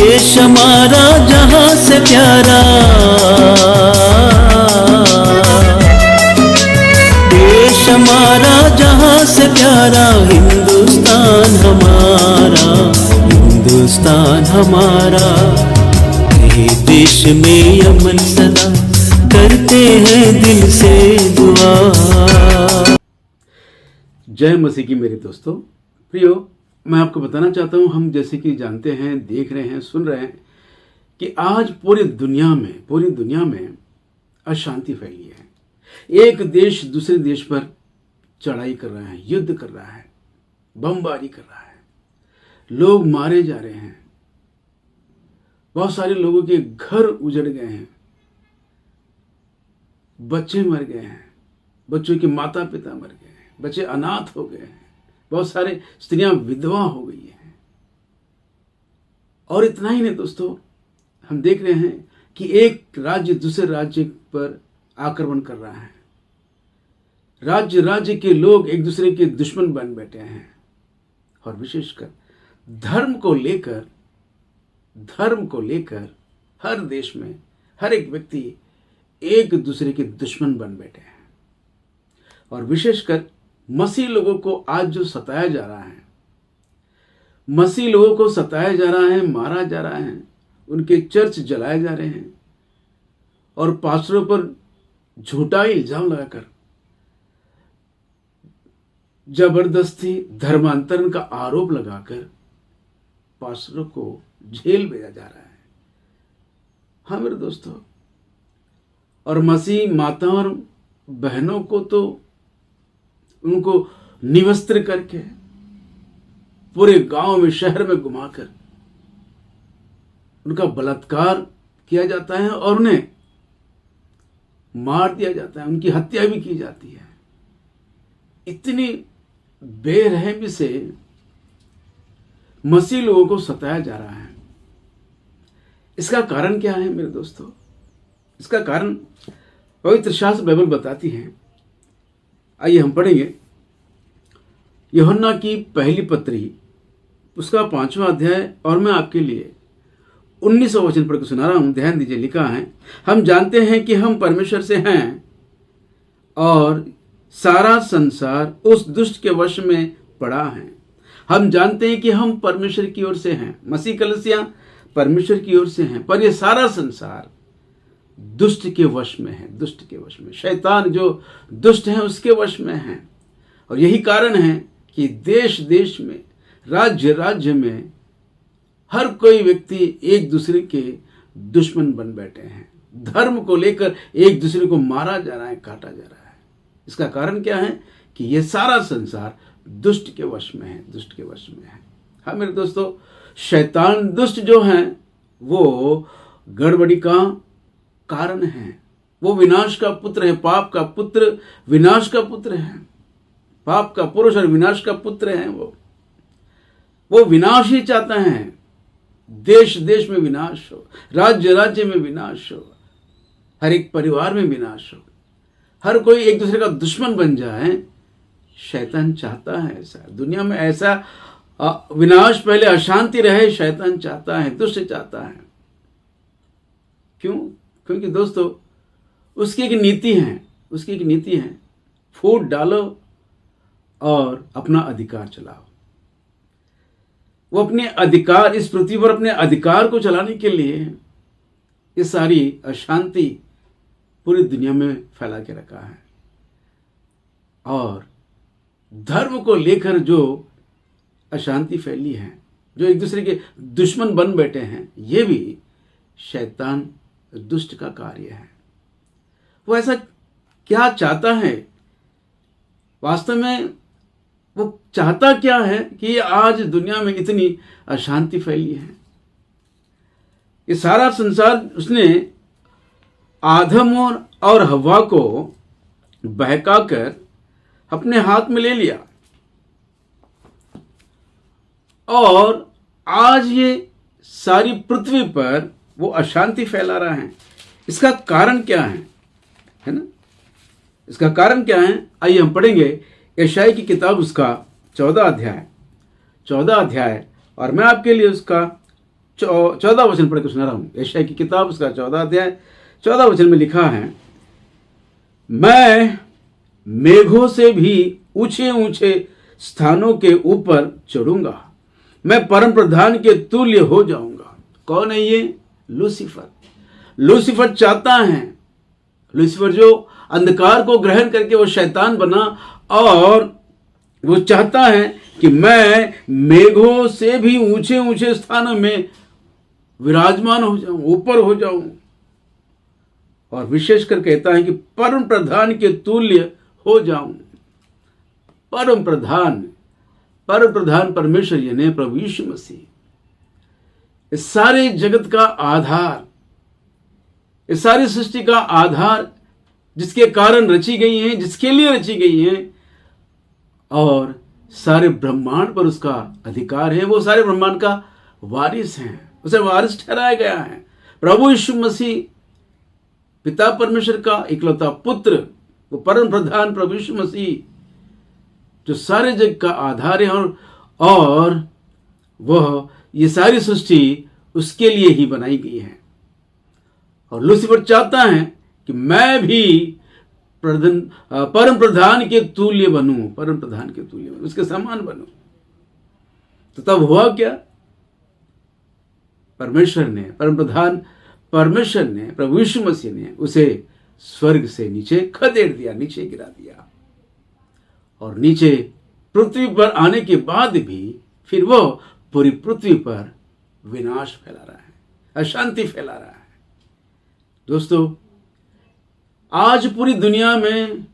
देश हमारा जहां से प्यारा, देश हमारा जहां से प्यारा, हिंदुस्तान हमारा, हिंदुस्तान हमारा। ये देश में अमन सदा करते हैं दिल से दुआ। जय मसीह की मेरे दोस्तों प्रियो, मैं आपको बताना चाहता हूँ, हम जैसे कि जानते हैं, देख रहे हैं, सुन रहे हैं कि आज पूरी दुनिया में अशांति फैली है। एक देश दूसरे देश पर चढ़ाई कर रहा है, युद्ध कर रहा है, बमबारी कर रहा है, लोग मारे जा रहे हैं, बहुत सारे लोगों के घर उजड़ गए हैं, बच्चे मर गए हैं, बच्चों के माता पिता मर गए हैं, बच्चे अनाथ हो गए हैं, बहुत सारे स्त्रियां विधवा हो गई हैं। और इतना ही नहीं दोस्तों, हम देख रहे हैं कि एक राज्य दूसरे राज्य पर आक्रमण कर रहा है। राज्य के लोग एक दूसरे के दुश्मन बन बैठे हैं। और विशेषकर धर्म को लेकर हर देश में हर एक व्यक्ति एक दूसरे के दुश्मन बन बैठे हैं। और विशेषकर मसीह लोगों को आज जो सताया जा रहा है, मसीह लोगों को सताया जा रहा है, मारा जा रहा है, उनके चर्च जलाए जा रहे हैं और पास्टरों पर झूठा इल्जाम लगाकर जबरदस्ती धर्मांतरण का आरोप लगाकर पास्टरों को जेल भेजा जा रहा है। हाँ मेरे दोस्तों, और मसीह माता और बहनों को तो उनको निवस्त्र करके पूरे गांव में शहर में घुमाकर उनका बलात्कार किया जाता है और उन्हें मार दिया जाता है, उनकी हत्या भी की जाती है। इतनी बेरहमी से मसीह लोगों को सताया जा रहा है। इसका कारण क्या है मेरे दोस्तों? इसका कारण पवित्र शास्त्र बाइबल बताती है। आइए हम पढ़ेंगे यूहन्ना की पहली पत्री, उसका 5वां अध्याय, और मैं आपके लिए 19वां वचन पढ़ के सुना रहा हूं। ध्यान दीजिए, लिखा है, हम जानते हैं कि हम परमेश्वर से हैं और सारा संसार उस दुष्ट के वश में पड़ा है। हम जानते हैं कि हम परमेश्वर की ओर से हैं, मसीह कलीसिया परमेश्वर की ओर से हैं, पर यह सारा संसार दुष्ट के वश में है, दुष्ट के वश में। शैतान जो दुष्ट है उसके वश में है। और यही कारण है कि देश देश में, राज्य में हर कोई व्यक्ति एक दूसरे के दुश्मन बन बैठे हैं। धर्म को लेकर एक दूसरे को मारा जा रहा है, काटा जा रहा है। इसका कारण क्या है कि यह सारा संसार दुष्ट के वश में है, दुष्ट के वश में है। हाँ मेरे दोस्तों, शैतान दुष्ट जो हैं वो गड़बड़ी का कारण है, वो विनाश का पुत्र है, पाप का पुत्र, विनाश का पुत्र है, पाप का पुरुष और विनाश का पुत्र है। वो विनाश ही चाहता है, देश देश में विनाश हो, राज्य में विनाश हो, हर एक परिवार में विनाश हो, हर कोई एक दूसरे का दुश्मन बन जाए। शैतान चाहता है ऐसा, दुनिया में ऐसा विनाश, पहले अशांति रहे, शैतान चाहता है, दुष्ट चाहता है। क्यों? क्योंकि दोस्तों उसकी एक नीति है, फूट डालो और अपना अधिकार चलाओ। वो अपने अधिकार, इस पृथ्वी पर अपने अधिकार को चलाने के लिए ये सारी अशांति पूरी दुनिया में फैला के रखा है। और धर्म को लेकर जो अशांति फैली है, जो एक दूसरे के दुश्मन बन बैठे हैं, ये भी शैतान दुष्ट का कार्य है। वो ऐसा क्या चाहता है? वास्तव में वो चाहता क्या है कि आज दुनिया में इतनी अशांति फैली है? ये सारा संसार उसने आदम और हव्वा को बहकाकर अपने हाथ में ले लिया और आज ये सारी पृथ्वी पर वो अशांति फैला रहा है। इसका कारण क्या है ना? इसका कारण क्या है? आइए हम पढ़ेंगे यशायाह की किताब, उसका 14 अध्याय और मैं आपके लिए उसका 14 वचन पढ़ के सुना रहा हूँ। यशायाह की किताब उसका 14 अध्याय 14 वचन में लिखा है, मैं मेघों से भी ऊंचे ऊंचे स्थानों के ऊपर चढ़ूंगा, मैं परम प्रधान के तुल्य हो जाऊंगा। कौन है ये? लूसीफर। लूसीफर चाहता है, लूसीफर जो अंधकार को ग्रहण करके वो शैतान बना, और वो चाहता है कि मैं मेघों से भी ऊंचे ऊंचे स्थानों में विराजमान हो जाऊं, ऊपर हो जाऊं। और विशेषकर कहता है कि परम प्रधान के तुल्य हो जाऊं। परम प्रधान परमेश्वर यानी प्रभु यीशु मसीह इस सारे जगत का आधार, इस सारी सृष्टि का आधार, जिसके कारण रची गई हैं, जिसके लिए रची गई हैं, और सारे ब्रह्मांड पर उसका अधिकार है। वो सारे ब्रह्मांड का वारिस हैं, उसे वारिस ठहराया गया है। प्रभु यीशु मसीह पिता परमेश्वर का इकलौता पुत्र, वो परम प्रधान प्रभु यीशु मसीह जो सारे जग का आधार है, और वह ये सारी सृष्टि उसके लिए ही बनाई गई है। और लूसीफर चाहता है कि मैं भी परम प्रधान के तुल्य बनूं, परम प्रधान के तुल्य बनूं, उसके समान बनूं। तो तब हुआ क्या? परमेश्वर ने, परम प्रधान परमेश्वर ने, प्रभु यीशु मसीह ने उसे स्वर्ग से नीचे खदेड़ दिया, नीचे गिरा दिया। और नीचे पृथ्वी पर आने के बाद भी फिर वो पूरी पृथ्वी पर विनाश फैला रहा है, अशांति फैला रहा है। दोस्तों, आज पूरी दुनिया में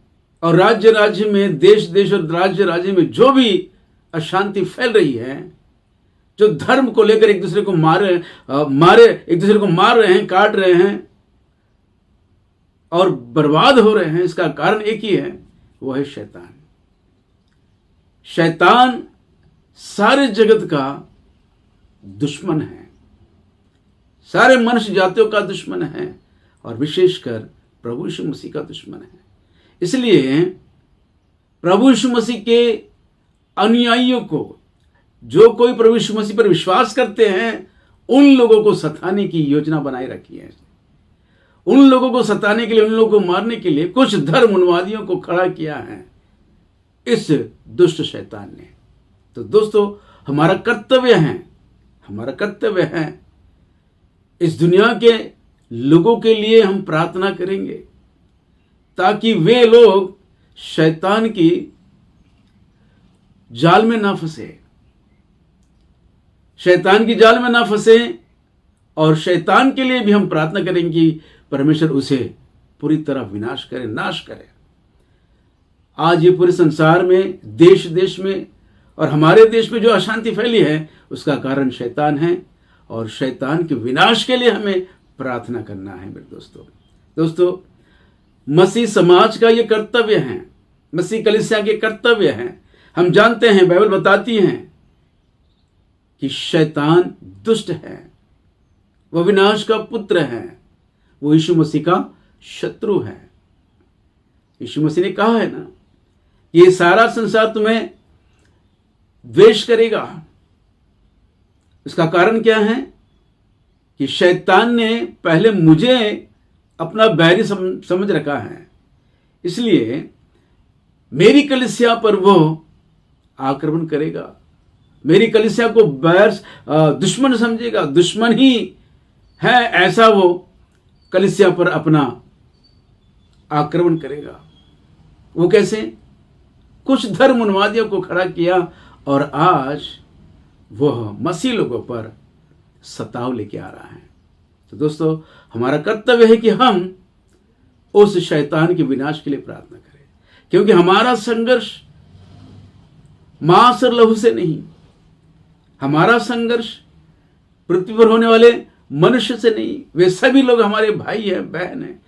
और राज्य राज्य में, देश देश और राज्य राज्य में जो भी अशांति फैल रही है, जो धर्म को लेकर एक दूसरे को एक दूसरे को मार रहे हैं, काट रहे हैं और बर्बाद हो रहे हैं, इसका कारण एक ही है, वो है शैतान। शैतान सारे जगत का दुश्मन है, सारे मनुष्य जातियों का दुश्मन है, और विशेषकर प्रभु यीशु मसीह का दुश्मन है। इसलिए प्रभु यीशु मसीह के अनुयायियों को, जो कोई प्रभु यीशु मसीह पर विश्वास करते हैं, उन लोगों को सताने की योजना बनाई रखी है। उन लोगों को सताने के लिए, उन लोगों को मारने के लिए कुछ धर्मवादियों को खड़ा किया है इस दुष्ट शैतान ने। तो दोस्तों, हमारा कर्तव्य है इस दुनिया के लोगों के लिए हम प्रार्थना करेंगे, ताकि वे लोग शैतान की जाल में ना फंसे, शैतान की जाल में ना फंसे। और शैतान के लिए भी हम प्रार्थना करेंगे कि परमेश्वर उसे पूरी तरह विनाश करे, नाश करे। आज ये पूरे संसार में, देश देश में और हमारे देश में जो अशांति फैली है, उसका कारण शैतान है, और शैतान के विनाश के लिए हमें प्रार्थना करना है मेरे दोस्तों। मसीह समाज का ये कर्तव्य है, मसीह कलीसिया के कर्तव्य है। हम जानते हैं, बाइबल बताती है कि शैतान दुष्ट है, वह विनाश का पुत्र है, वो यीशु मसीह का शत्रु है। यीशु मसीह ने कहा है ना, ये सारा संसार तुम्हें द्वेष करेगा। इसका कारण क्या है? कि शैतान ने पहले मुझे अपना बैरी समझ रखा है, इसलिए मेरी कलीसिया पर वो आक्रमण करेगा, मेरी कलीसिया को दुश्मन समझेगा, दुश्मन ही है ऐसा वो कलीसिया पर अपना आक्रमण करेगा। वो कैसे? कुछ धर्मवादियों को खड़ा किया, और आज वह मसीह लोगों पर सताव लेके आ रहा है। तो दोस्तों, हमारा कर्तव्य है कि हम उस शैतान के विनाश के लिए प्रार्थना करें, क्योंकि हमारा संघर्ष मांस और लहू से नहीं, हमारा संघर्ष पृथ्वी पर होने वाले मनुष्य से नहीं। वे सभी लोग हमारे भाई हैं, बहन हैं।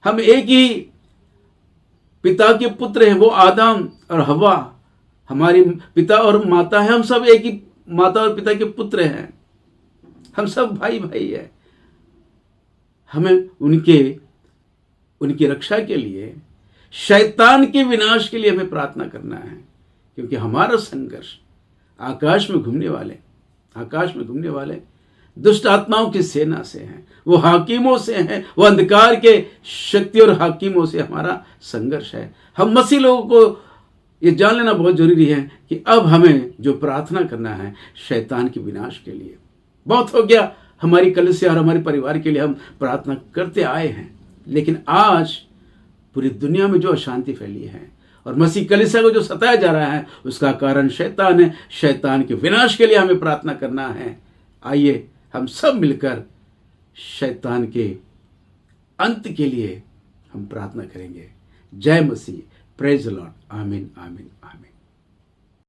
हम एक ही पिता के पुत्र हैं, वो आदम और हवा हमारी पिता और माता है। हम सब एक ही माता और पिता के पुत्र हैं, हम सब भाई भाई हैं। हमें उनकी रक्षा के लिए, शैतान के विनाश के लिए हमें प्रार्थना करना है, क्योंकि हमारा संघर्ष आकाश में घूमने वाले दुष्ट आत्माओं की सेना से हैं, वो हाकिमों से हैं, वो अंधकार के शक्ति और हाकिमों से हमारा संघर्ष है। हम मसीह लोगों को ये जान लेना बहुत जरूरी है कि अब हमें जो प्रार्थना करना है शैतान के विनाश के लिए। बहुत हो गया हमारी कलीसिया और हमारे परिवार के लिए हम प्रार्थना करते आए हैं, लेकिन आज पूरी दुनिया में जो अशांति फैली है और मसीह कलीसिया को जो सताया जा रहा है उसका कारण शैतान है। शैतान के विनाश के लिए हमें प्रार्थना करना है। आइए हम सब मिलकर शैतान के अंत के लिए हम प्रार्थना करेंगे। जय मसीह। Praise the Lord. आमीन आमीन आमीन।